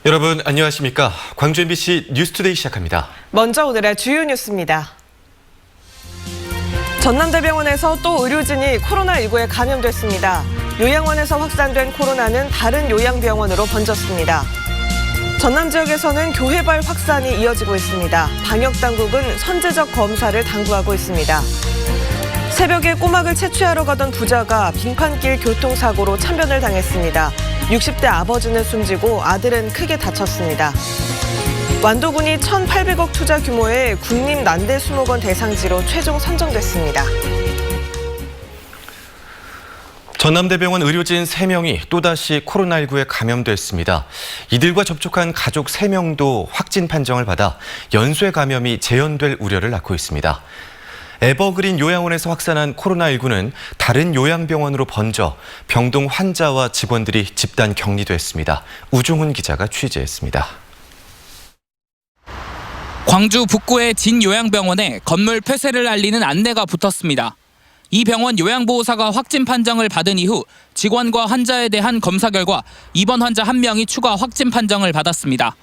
여러분 안녕하십니까? 광주 MBC 뉴스투데이 시작합니다. 먼저 오늘의 주요 뉴스입니다. 전남대병원에서 또 의료진이 코로나19에 감염됐습니다. 요양원에서 확산된 코로나는 다른 요양병원으로 번졌습니다. 전남 지역에서는 교회발 확산이 이어지고 있습니다. 방역당국은 선제적 검사를 당부하고 있습니다. 새벽에 꼬막을 채취하러 가던 부자가 빙판길 교통사고로 참변을 당했습니다. 60대 아버지는 숨지고 아들은 크게 다쳤습니다. 완도군이 1,800억 투자 규모의 국립난대수목원 대상지로 최종 선정됐습니다. 전남대병원 의료진 3명이 또다시 코로나19에 감염됐습니다. 이들과 접촉한 가족 3명도 확진 판정을 받아 연쇄 감염이 재현될 우려를 낳고 있습니다. 에버그린 요양원에서 확산한 코로나19는 다른 요양병원으로 번져 병동 환자와 직원들이 집단 격리됐습니다. 우종훈 기자가 취재했습니다. 광주 북구의 진요양병원에 건물 폐쇄를 알리는 안내가 붙었습니다. 이 병원 요양보호사가 확진 판정을 받은 이후 직원과 환자에 대한 검사 결과 입원 환자 1명이 추가 확진 판정을 받았습니다.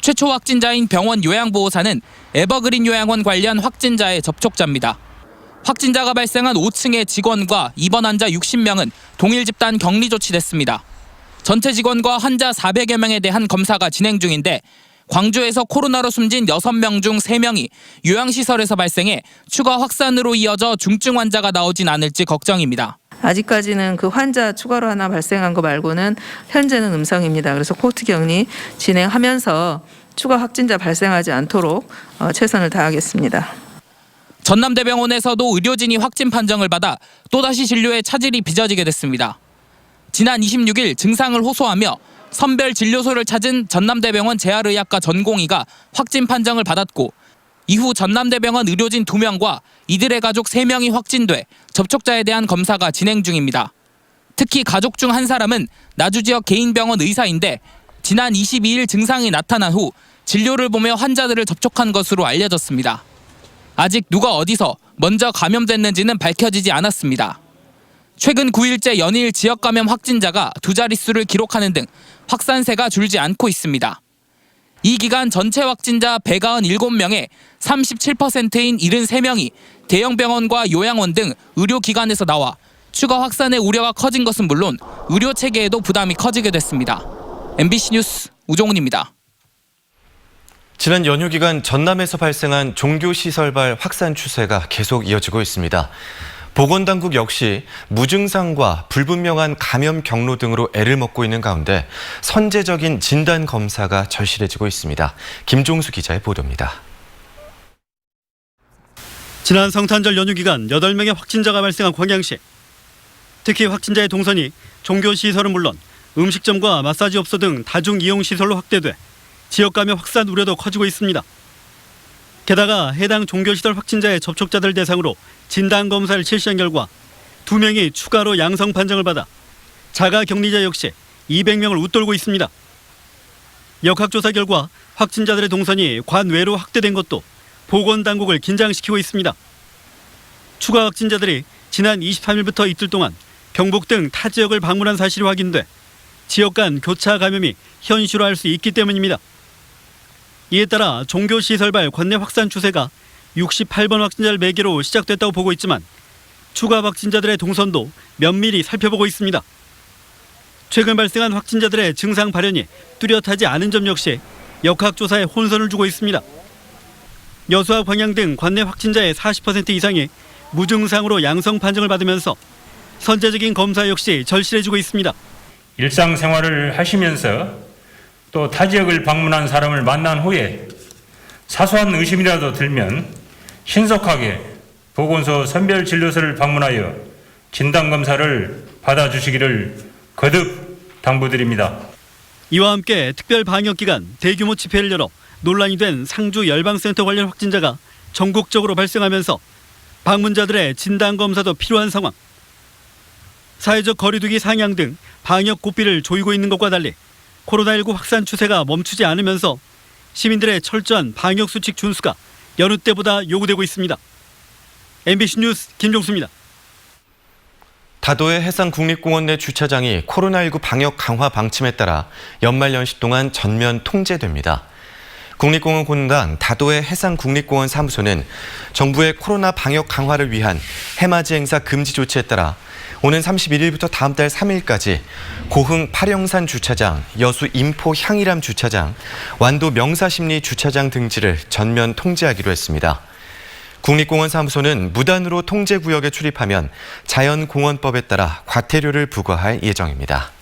최초 확진자인 병원 요양보호사는 에버그린 요양원 관련 확진자의 접촉자입니다. 확진자가 발생한 5층의 직원과 입원 환자 60명은 동일 집단 격리 조치됐습니다. 전체 직원과 환자 400여 명에 대한 검사가 진행 중인데 광주에서 코로나로 숨진 6명 중 3명이 요양시설에서 발생해 추가 확산으로 이어져 중증 환자가 나오진 않을지 걱정입니다. 아직까지는 그 환자 추가로 하나 발생한 거 말고는 현재는 음성입니다. 그래서 코호트 격리 진행하면서 추가 확진자 발생하지 않도록 최선을 다하겠습니다. 전남대병원에서도 의료진이 확진 판정을 받아 또다시 진료에 차질이 빚어지게 됐습니다. 지난 26일 증상을 호소하며 선별 진료소를 찾은 전남대병원 재활의학과 전공의가 확진 판정을 받았고 이후 전남대병원 의료진 2명과 이들의 가족 3명이 확진돼 접촉자에 대한 검사가 진행 중입니다. 특히 가족 중 한 사람은 나주지역 개인병원 의사인데 지난 22일 증상이 나타난 후 진료를 보며 환자들을 접촉한 것으로 알려졌습니다. 아직 누가 어디서 먼저 감염됐는지는 밝혀지지 않았습니다. 최근 9일째 연일 지역 감염 확진자가 2자릿수를 기록하는 등 확산세가 줄지 않고 있습니다. 이 기간 전체 확진자 197명의 37%인 73명이 대형 병원과 요양원 등 의료기관에서 나와 추가 확산의 우려가 커진 것은 물론 의료 체계에도 부담이 커지게 됐습니다. MBC 뉴스 우종훈입니다. 지난 연휴 기간 전남에서 발생한 종교시설발 확산 추세가 계속 이어지고 있습니다. 보건당국 역시 무증상과 불분명한 감염 경로 등으로 애를 먹고 있는 가운데 선제적인 진단 검사가 절실해지고 있습니다. 김종수 기자의 보도입니다. 지난 성탄절 연휴 기간 8명의 확진자가 발생한 광양시. 특히 확진자의 동선이 종교시설은 물론 음식점과 마사지업소 등 다중이용시설로 확대돼 지역 감염 확산 우려도 커지고 있습니다. 게다가 해당 종교시설 확진자의 접촉자들 대상으로 진단검사를 실시한 결과 2명이 추가로 양성 판정을 받아 자가격리자 역시 200명을 웃돌고 있습니다. 역학조사 결과 확진자들의 동선이 관외로 확대된 것도 보건당국을 긴장시키고 있습니다. 추가 확진자들이 지난 23일부터 이틀 동안 경북 등 타 지역을 방문한 사실이 확인돼 지역 간 교차 감염이 현실화할 수 있기 때문입니다. 이에 따라 종교시설발 관내 확산 추세가 68번 확진자를 매개로 시작됐다고 보고 있지만 추가 확진자들의 동선도 면밀히 살펴보고 있습니다. 최근 발생한 확진자들의 증상 발현이 뚜렷하지 않은 점 역시 역학조사에 혼선을 주고 있습니다. 여수와 광양 등 관내 확진자의 40% 이상이 무증상으로 양성 판정을 받으면서 선제적인 검사 역시 절실해지고 있습니다. 일상생활을 하시면서 또 타 지역을 방문한 사람을 만난 후에 사소한 의심이라도 들면 신속하게 보건소 선별진료소를 방문하여 진단검사를 받아주시기를 거듭 당부드립니다. 이와 함께 특별 방역기간 대규모 집회를 열어 논란이 된 상주 열방센터 관련 확진자가 전국적으로 발생하면서 방문자들의 진단검사도 필요한 상황. 사회적 거리두기 상향 등 방역 고삐를 조이고 있는 것과 달리 코로나19 확산 추세가 멈추지 않으면서 시민들의 철저한 방역수칙 준수가 여느 때보다 요구되고 있습니다. MBC 뉴스 김종수입니다. 다도해 해상국립공원 내 주차장이 코로나19 방역 강화 방침에 따라 연말연시 동안 전면 통제됩니다. 국립공원공단 다도해 해상국립공원 사무소는 정부의 코로나 방역 강화를 위한 해맞이 행사 금지 조치에 따라 오는 31일부터 다음 달 3일까지 고흥 팔영산 주차장, 여수 인포 향일암 주차장, 완도 명사심리 주차장 등지를 전면 통제하기로 했습니다. 국립공원 사무소는 무단으로 통제구역에 출입하면 자연공원법에 따라 과태료를 부과할 예정입니다.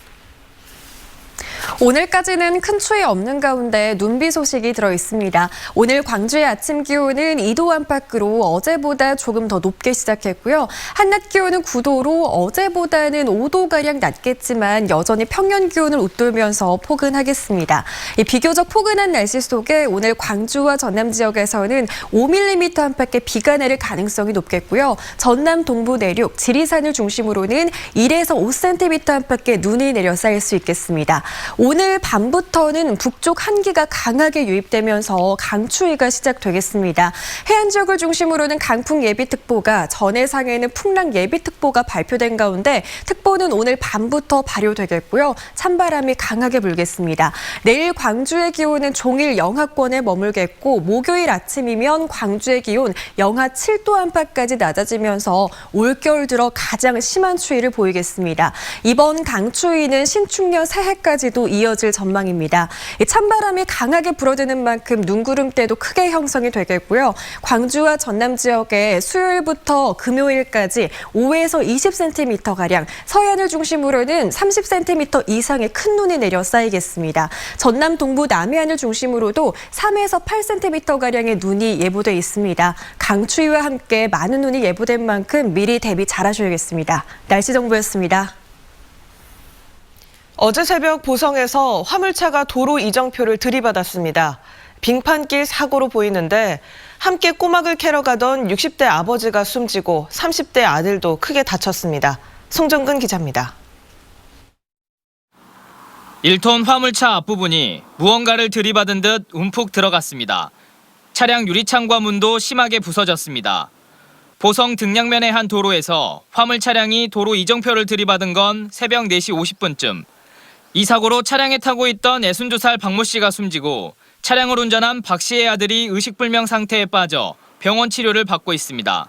오늘까지는 큰 추위 없는 가운데 눈비 소식이 들어 있습니다. 오늘 광주의 아침 기온은 2도 안팎으로 어제보다 조금 더 높게 시작했고요. 한낮 기온은 9도로 어제보다는 5도가량 낮겠지만 여전히 평년 기온을 웃돌면서 포근하겠습니다. 이 비교적 포근한 날씨 속에 오늘 광주와 전남 지역에서는 5mm 안팎의 비가 내릴 가능성이 높겠고요. 전남 동부 내륙, 지리산을 중심으로는 1에서 5cm 안팎의 눈이 내려 쌓일 수 있겠습니다. 오늘 밤부터는 북쪽 한기가 강하게 유입되면서 강추위가 시작되겠습니다. 해안 지역을 중심으로는 강풍 예비특보가, 전해상에는 풍랑 예비특보가 발표된 가운데 특보는 오늘 밤부터 발효되겠고요. 찬바람이 강하게 불겠습니다. 내일 광주의 기온은 종일 영하권에 머물겠고 목요일 아침이면 광주의 기온 영하 7도 안팎까지 낮아지면서 올겨울 들어 가장 심한 추위를 보이겠습니다. 이번 강추위는 신축년 새해까지도 이어질 전망입니다. 찬바람이 강하게 불어드는 만큼 눈구름대도 크게 형성이 되겠고요. 광주와 전남 지역에 수요일부터 금요일까지 5에서 20cm가량, 서해안을 중심으로는 30cm 이상의 큰 눈이 내려 쌓이겠습니다. 전남 동부 남해안을 중심으로도 3에서 8cm가량의 눈이 예보돼 있습니다. 강추위와 함께 많은 눈이 예보된 만큼 미리 대비 잘하셔야겠습니다. 날씨 정보였습니다. 어제 새벽 보성에서 화물차가 도로 이정표를 들이받았습니다. 빙판길 사고로 보이는데 함께 꼬막을 캐러 가던 60대 아버지가 숨지고 30대 아들도 크게 다쳤습니다. 송정근 기자입니다. 1톤 화물차 앞부분이 무언가를 들이받은 듯 움푹 들어갔습니다. 차량 유리창과 문도 심하게 부서졌습니다. 보성 등량면의 한 도로에서 화물 차량이 도로 이정표를 들이받은 건 새벽 4시 50분쯤. 이 사고로 차량에 타고 있던 62살 박모 씨가 숨지고 차량을 운전한 박 씨의 아들이 의식불명 상태에 빠져 병원 치료를 받고 있습니다.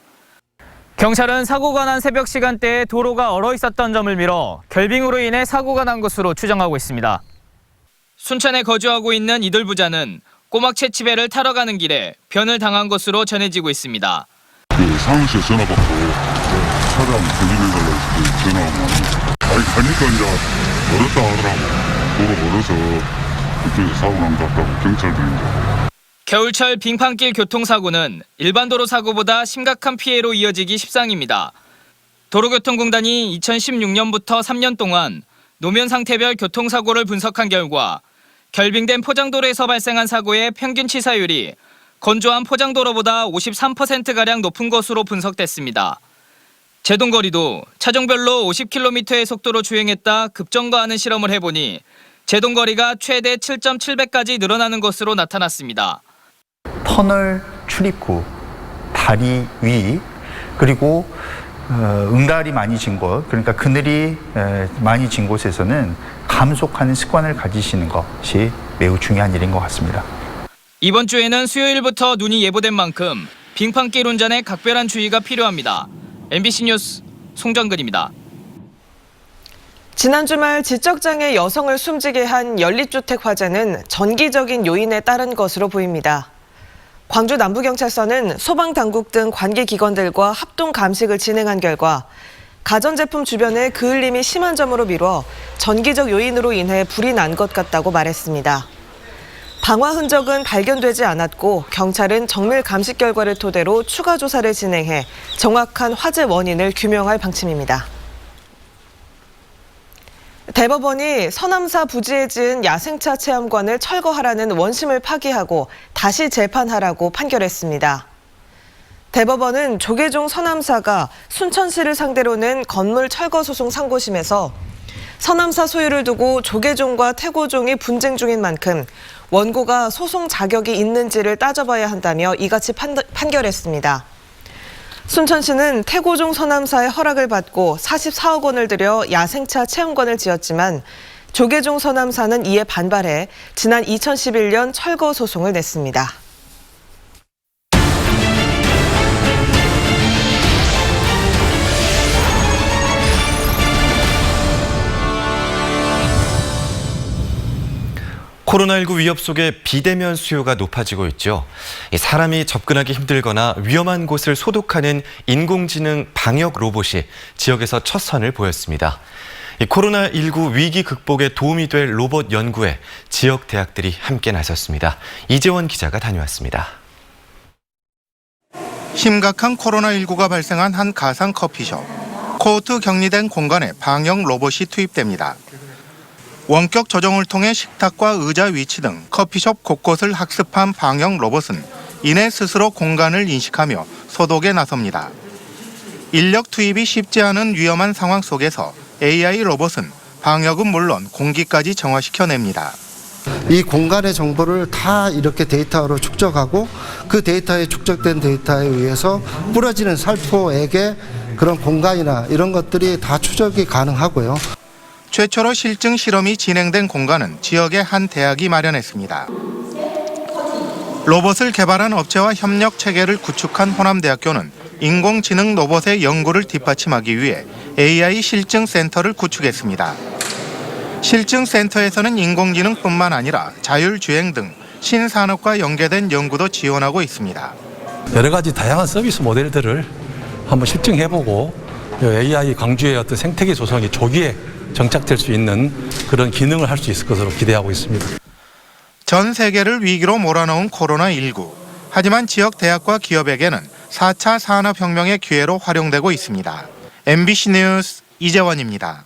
경찰은 사고가 난 새벽 시간대에 도로가 얼어 있었던 점을 미뤄 결빙으로 인해 사고가 난 것으로 추정하고 있습니다. 순천에 거주하고 있는 이들 부자는 꼬막 채취배를 타러 가는 길에 변을 당한 것으로 전해지고 있습니다. 사무실 전화 받고 차량 대리해달라고 전화하고 가니까 이제 멀었다 하더라고. 도로 멀어서 그쪽에서 사고 난 것 같다고 경찰들이 이제. 겨울철 빙판길 교통사고는 일반 도로 사고보다 심각한 피해로 이어지기 십상입니다. 도로교통공단이 2016년부터 3년 동안 노면 상태별 교통사고를 분석한 결과 결빙된 포장도로에서 발생한 사고의 평균 치사율이 건조한 포장도로보다 53%가량 높은 것으로 분석됐습니다. 제동거리도 차종별로 50km의 속도로 주행했다 급정거하는 실험을 해보니 제동거리가 최대 7.7배까지 늘어나는 것으로 나타났습니다. 터널 출입구, 다리 위, 그리고 응달이 많이 진 곳, 그러니까 그늘이 많이 진 곳에서는 감속하는 습관을 가지시는 것이 매우 중요한 일인 것 같습니다. 이번 주에는 수요일부터 눈이 예보된 만큼 빙판길 운전에 각별한 주의가 필요합니다. MBC 뉴스 송정근입니다. 지난 주말 지적장애 여성을 숨지게 한 연립주택 화재는 전기적인 요인에 따른 것으로 보입니다. 광주 남부경찰서는 소방당국 등 관계기관들과 합동 감식을 진행한 결과 가전제품 주변에 그을림이 심한 점으로 미뤄 전기적 요인으로 인해 불이 난 것 같다고 말했습니다. 방화 흔적은 발견되지 않았고 경찰은 정밀 감식 결과를 토대로 추가 조사를 진행해 정확한 화재 원인을 규명할 방침입니다. 대법원이 서남사 부지에 지은 야생차 체험관을 철거하라는 원심을 파기하고 다시 재판하라고 판결했습니다. 대법원은 조계종 서남사가 순천시를 상대로 낸 건물 철거 소송 상고심에서 서남사 소유를 두고 조계종과 태고종이 분쟁 중인 만큼 원고가 소송 자격이 있는지를 따져봐야 한다며 이같이 판결했습니다. 순천시는 태고종 서남사의 허락을 받고 44억 원을 들여 야생차 체험관을 지었지만 조계종 서남사는 이에 반발해 지난 2011년 철거 소송을 냈습니다. 코로나19 위협 속에 비대면 수요가 높아지고 있죠. 사람이 접근하기 힘들거나 위험한 곳을 소독하는 인공지능 방역 로봇이 지역에서 첫 선을 보였습니다. 코로나19 위기 극복에 도움이 될 로봇 연구에 지역 대학들이 함께 나섰습니다. 이재원 기자가 다녀왔습니다. 심각한 코로나19가 발생한 한 가상 커피숍. 코호트 격리된 공간에 방역 로봇이 투입됩니다. 원격 조정을 통해 식탁과 의자 위치 등 커피숍 곳곳을 학습한 방역 로봇은 이내 스스로 공간을 인식하며 소독에 나섭니다. 인력 투입이 쉽지 않은 위험한 상황 속에서 AI 로봇은 방역은 물론 공기까지 정화시켜냅니다. 이 공간의 정보를 다 이렇게 데이터로 축적하고 그 데이터에 축적된 데이터에 의해서 뿌려지는 살포액의 그런 공간이나 이런 것들이 다 추적이 가능하고요. 최초로 실증 실험이 진행된 공간은 지역의 한 대학이 마련했습니다. 로봇을 개발한 업체와 협력 체계를 구축한 호남대학교는 인공지능 로봇의 연구를 뒷받침하기 위해 AI 실증센터를 구축했습니다. 실증센터에서는 인공지능뿐만 아니라 자율주행 등 신산업과 연계된 연구도 지원하고 있습니다. 여러 가지 다양한 서비스 모델들을 한번 실증해보고 AI 광주의 어떤 생태계 조성이 조기에 정착될 수 있는 그런 기능을 할 수 있을 것으로 기대하고 있습니다. 전 세계를 위기로 몰아넣은 코로나19. 하지만 지역 대학과 기업에게는 4차 산업혁명의 기회로 활용되고 있습니다. MBC 뉴스 이재원입니다.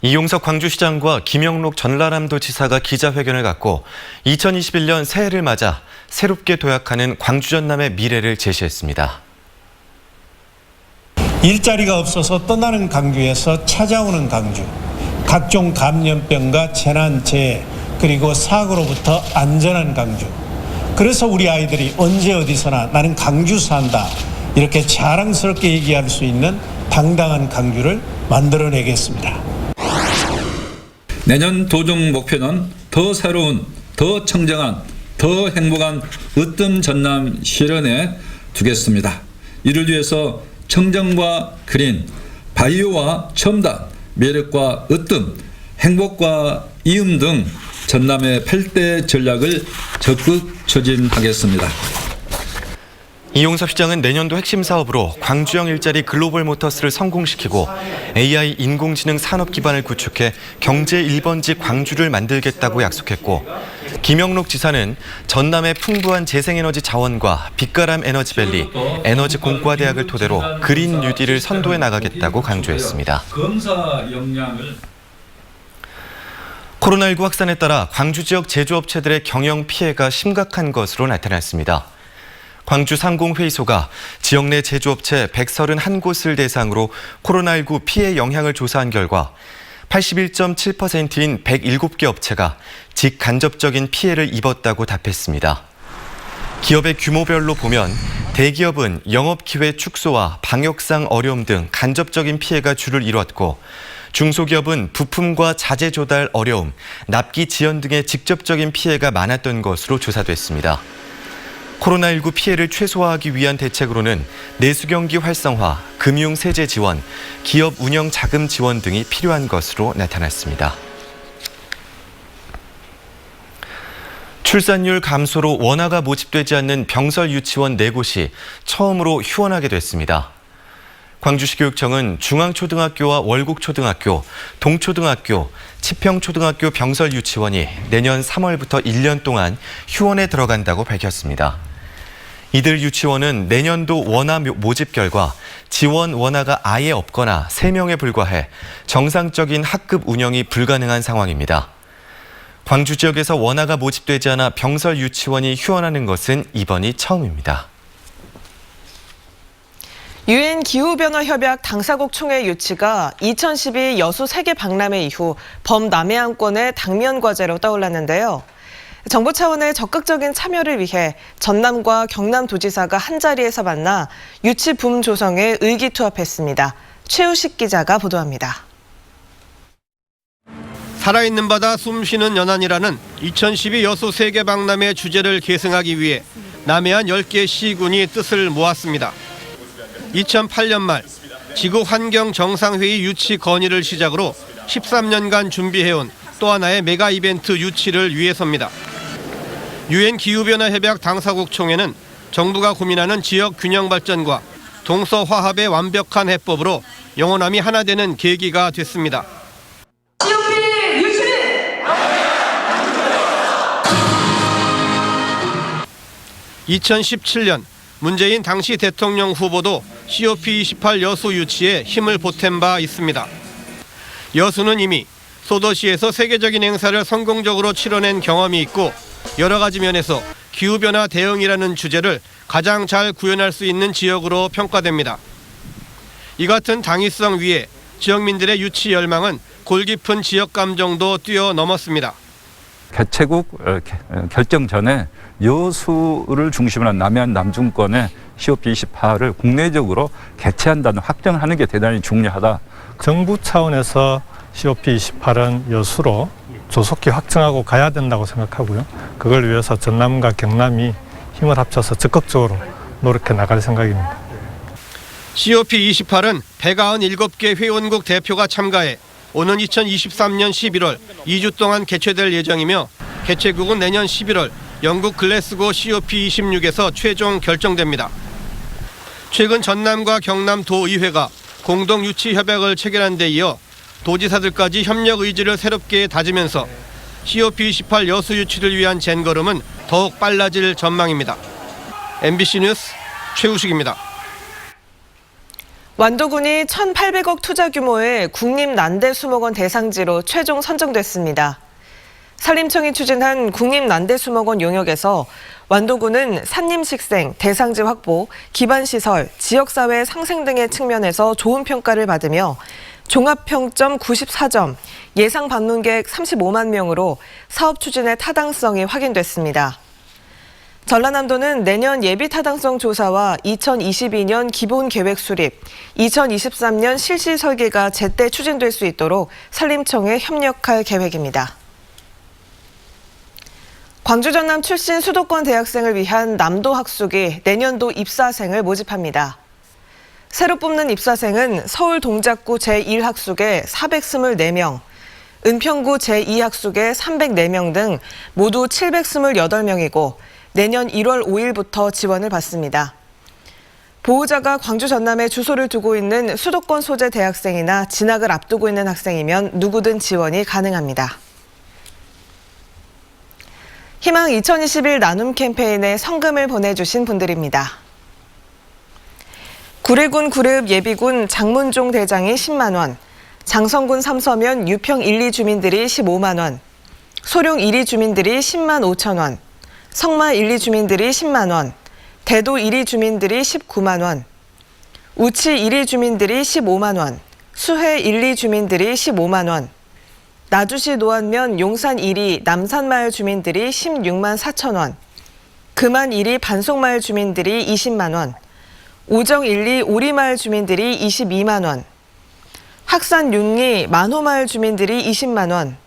이용석 광주시장과 김영록 전라남도지사가 기자회견을 갖고 2021년 새해를 맞아 새롭게 도약하는 광주 전남의 미래를 제시했습니다. 일자리가 없어서 떠나는 광주에서 찾아오는 광주, 각종 감염병과 재난, 재해, 그리고 사고로부터 안전한 광주. 그래서 우리 아이들이 언제 어디서나 나는 광주 산다 이렇게 자랑스럽게 얘기할 수 있는 당당한 광주를 만들어내겠습니다. 내년 도정 목표는 더 새로운, 더 청정한, 더 행복한 으뜸 전남 실현에 두겠습니다. 이를 위해서 청정과 그린, 바이오와 첨단, 매력과 으뜸, 행복과 이음 등 전남의 8대 전략을 적극 추진하겠습니다. 이용섭 시장은 내년도 핵심 사업으로 광주형 일자리 글로벌 모터스를 성공시키고 AI 인공지능 산업 기반을 구축해 경제 1번지 광주를 만들겠다고 약속했고, 김영록 지사는 전남의 풍부한 재생에너지 자원과 빛가람 에너지밸리, 에너지 공과대학을 토대로 그린 뉴딜을 선도해 나가겠다고 강조했습니다. 코로나19 확산에 따라 광주 지역 제조업체들의 경영 피해가 심각한 것으로 나타났습니다. 광주 상공회의소가 지역 내 제조업체 131곳을 대상으로 코로나19 피해 영향을 조사한 결과 81.7%인 107개 업체가 직간접적인 피해를 입었다고 답했습니다. 기업의 규모별로 보면 대기업은 영업기회 축소와 방역상 어려움 등 간접적인 피해가 주를 이뤘고, 중소기업은 부품과 자재 조달 어려움, 납기 지연 등의 직접적인 피해가 많았던 것으로 조사됐습니다. 코로나19 피해를 최소화하기 위한 대책으로는 내수경기 활성화, 금융 세제 지원, 기업 운영 자금 지원 등이 필요한 것으로 나타났습니다. 출산율 감소로 원화가 모집되지 않는 병설 유치원 4곳이 처음으로 휴원하게 됐습니다. 광주시 교육청은 중앙초등학교와 월곡초등학교, 동초등학교, 치평초등학교 병설 유치원이 내년 3월부터 1년 동안 휴원에 들어간다고 밝혔습니다. 이들 유치원은 내년도 원화 모집 결과 지원 원화가 아예 없거나 3명에 불과해 정상적인 학급 운영이 불가능한 상황입니다. 광주 지역에서 원화가 모집되지 않아 병설 유치원이 휴원하는 것은 이번이 처음입니다. 유엔 기후변화협약 당사국 총회 유치가 2012 여수 세계 박람회 이후 범남해안권의 당면 과제로 떠올랐는데요. 정부 차원의 적극적인 참여를 위해 전남과 경남도지사가 한자리에서 만나 유치 붐 조성에 의기투합했습니다. 최우식 기자가 보도합니다. 살아있는 바다 숨쉬는 연안이라는 2012 여수 세계 박람회 주제를 계승하기 위해 남해안 10개 시군이 뜻을 모았습니다. 2008년 말 지구환경정상회의 유치 건의를 시작으로 13년간 준비해온 또 하나의 메가 이벤트 유치를 위해서입니다. 유엔 기후변화 협약 당사국 총회는 정부가 고민하는 지역 균형 발전과 동서화합의 완벽한 해법으로 영원함이 하나 되는 계기가 됐습니다. 2017년 문재인 당시 대통령 후보도 COP28 여수 유치에 힘을 보탠 바 있습니다. 여수는 이미 소도시에서 세계적인 행사를 성공적으로 치러낸 경험이 있고 여러 가지 면에서 기후변화 대응이라는 주제를 가장 잘 구현할 수 있는 지역으로 평가됩니다. 이 같은 당위성 위에 지역민들의 유치 열망은 골깊은 지역 감정도 뛰어넘었습니다. 개최국 결정 전에 여수를 중심으로 한 남해안 남중권의 COP28을 국내적으로 개최한다는 확정하는 게 대단히 중요하다. 정부 차원에서 COP28은 여수로 조속히 확정하고 가야 된다고 생각하고요. 그걸 위해서 전남과 경남이 힘을 합쳐서 적극적으로 노력해 나갈 생각입니다. COP28은 197개 회원국 대표가 참가해 오는 2023년 11월 2주 동안 개최될 예정이며 개최국은 내년 11월 영국 글래스고 COP26에서 최종 결정됩니다. 최근 전남과 경남 도의회가 공동 유치 협약을 체결한 데 이어 도지사들까지 협력 의지를 새롭게 다지면서 COP28 여수 유치를 위한 젠걸음은 더욱 빨라질 전망입니다. MBC 뉴스 최우식입니다. 완도군이 1,800억 투자 규모의 국립난대수목원 대상지로 최종 선정됐습니다. 산림청이 추진한 국립난대수목원 용역에서 완도군은 산림식생, 대상지 확보, 기반시설, 지역사회 상생 등의 측면에서 좋은 평가를 받으며 종합평점 94점, 예상 방문객 35만 명으로 사업 추진의 타당성이 확인됐습니다. 전라남도는 내년 예비 타당성 조사와 2022년 기본 계획 수립, 2023년 실시 설계가 제때 추진될 수 있도록 산림청에 협력할 계획입니다. 광주 전남 출신 수도권 대학생을 위한 남도 학숙이 내년도 입사생을 모집합니다. 새로 뽑는 입사생은 서울 동작구 제1학숙에 424명, 은평구 제2학숙에 304명 등 모두 728명이고 내년 1월 5일부터 지원을 받습니다. 보호자가 광주 전남에 주소를 두고 있는 수도권 소재 대학생이나 진학을 앞두고 있는 학생이면 누구든 지원이 가능합니다. 희망 2021 나눔 캠페인에 성금을 보내주신 분들입니다. 구례군 구르읍 예비군 장문종 대장이 10만 원, 장성군 삼서면 유평 1, 2 주민들이 15만 원, 소룡 1위 주민들이 10만 5천 원, 성마 1, 2 주민들이 10만 원, 대도 1위 주민들이 19만 원, 우치 1위 주민들이 15만 원, 수해 1, 2 주민들이 15만 원, 나주시 노안면 용산 1위 남산마을 주민들이 16만 4천 원, 금안 1위 반송마을 주민들이 20만 원, 오정 1, 2 오리마을 주민들이 22만 원, 학산 6리 만호마을 주민들이 20만 원,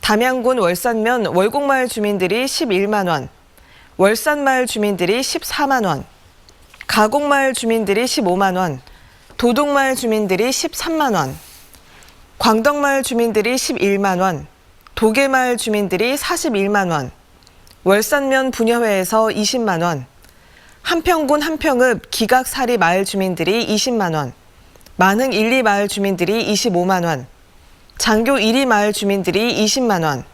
담양군 월산면 월곡마을 주민들이 11만 원, 월산마을 주민들이 14만 원, 가곡마을 주민들이 15만 원, 도동마을 주민들이 13만 원, 광덕마을 주민들이 11만 원, 도계마을 주민들이 41만 원, 월산면 부녀회에서 20만 원, 한평군 한평읍 기각사리 마을 주민들이 20만 원, 만흥 1, 2 마을 주민들이 25만 원, 장교 1위 마을 주민들이 20만 원,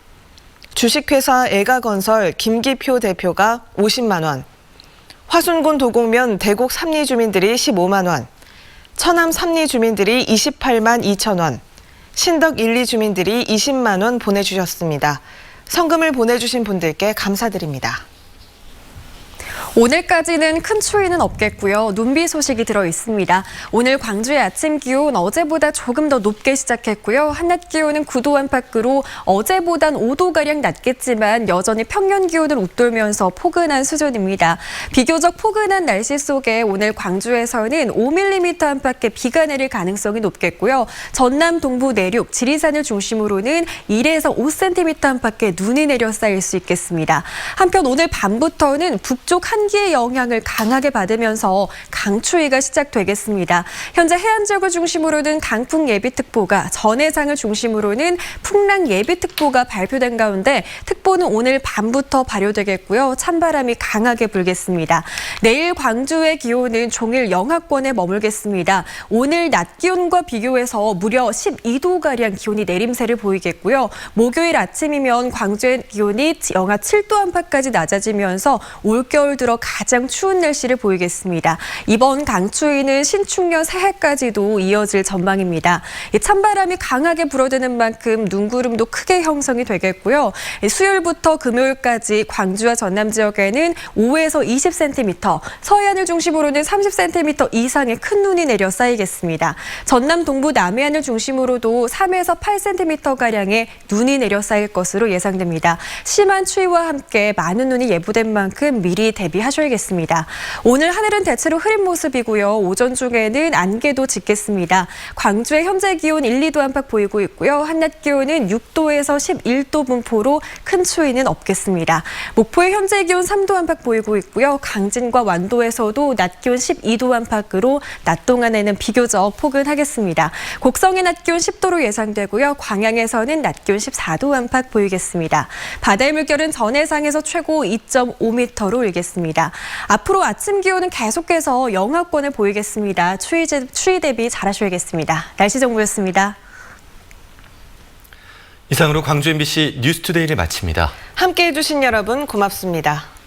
주식회사 애가건설 김기표 대표가 50만 원, 화순군 도곡면 대곡 3리 주민들이 15만 원, 처남 3리 주민들이 28만 2천 원, 신덕 1, 2 주민들이 20만 원 보내주셨습니다. 성금을 보내주신 분들께 감사드립니다. 오늘까지는 큰 추위는 없겠고요. 눈비 소식이 들어 있습니다. 오늘 광주의 아침 기온 어제보다 조금 더 높게 시작했고요. 한낮 기온은 9도 안팎으로 어제보단 5도가량 낮겠지만 여전히 평년 기온을 웃돌면서 포근한 수준입니다. 비교적 포근한 날씨 속에 오늘 광주에서는 5mm 안팎의 비가 내릴 가능성이 높겠고요. 전남 동부 내륙, 지리산을 중심으로는 1에서 5cm 안팎의 눈이 내려 쌓일 수 있겠습니다. 한편 오늘 밤부터는 북쪽 한기의 영향을 강하게 받으면서 강추위가 시작되겠습니다. 현재 해안 지역을 중심으로는 강풍 예비특보가, 전해상을 중심으로는 풍랑 예비특보가 발표된 가운데 특보는 오늘 밤부터 발효되겠고요. 찬바람이 강하게 불겠습니다. 내일 광주의 기온은 종일 영하권에 머물겠습니다. 오늘 낮 기온과 비교해서 무려 12도가량 기온이 내림세를 보이겠고요. 목요일 아침이면 광주의 기온이 영하 7도 안팎까지 낮아지면서 올겨울 들어 가장 추운 날씨를 보이겠습니다. 이번 강추위는 신축년 새해까지도 이어질 전망입니다. 찬바람이 강하게 불어대는 만큼 눈구름도 크게 형성이 되겠고요. 수요일부터 금요일까지 광주와 전남 지역에는 5에서 20cm, 서해안을 중심으로는 30cm 이상의 큰 눈이 내려 쌓이겠습니다. 전남 동부 남해안을 중심으로도 3에서 8cm가량의 눈이 내려 쌓일 것으로 예상됩니다. 심한 추위와 함께 많은 눈이 예보된 만큼 미리 대비하셔야겠습니다. 오늘 하늘은 대체로 흐린 모습이고요. 오전 중에는 안개도 짙겠습니다. 광주의 현재 기온 1, 2도 안팎 보이고 있고요. 한낮 기온은 6도에서 11도 분포로 큰 추위는 없겠습니다. 목포의 현재 기온 3도 안팎 보이고 있고요. 강진과 완도에서도 낮 기온 12도 안팎으로 낮 동안에는 비교적 포근하겠습니다. 곡성의 낮 기온 10도로 예상되고요. 광양에서는 낮 기온 14도 안팎 보이겠습니다. 바다의 물결은 전해상에서 최고 2.5m로 일겠습니다. 앞으로 아침 기온은 계속해서 영하권을 보이겠습니다. 추위 대비 잘하셔야겠습니다. 날씨 정보였습니다. 이상으로 광주 MBC 뉴스투데이를 마칩니다. 함께해 주신 여러분 고맙습니다.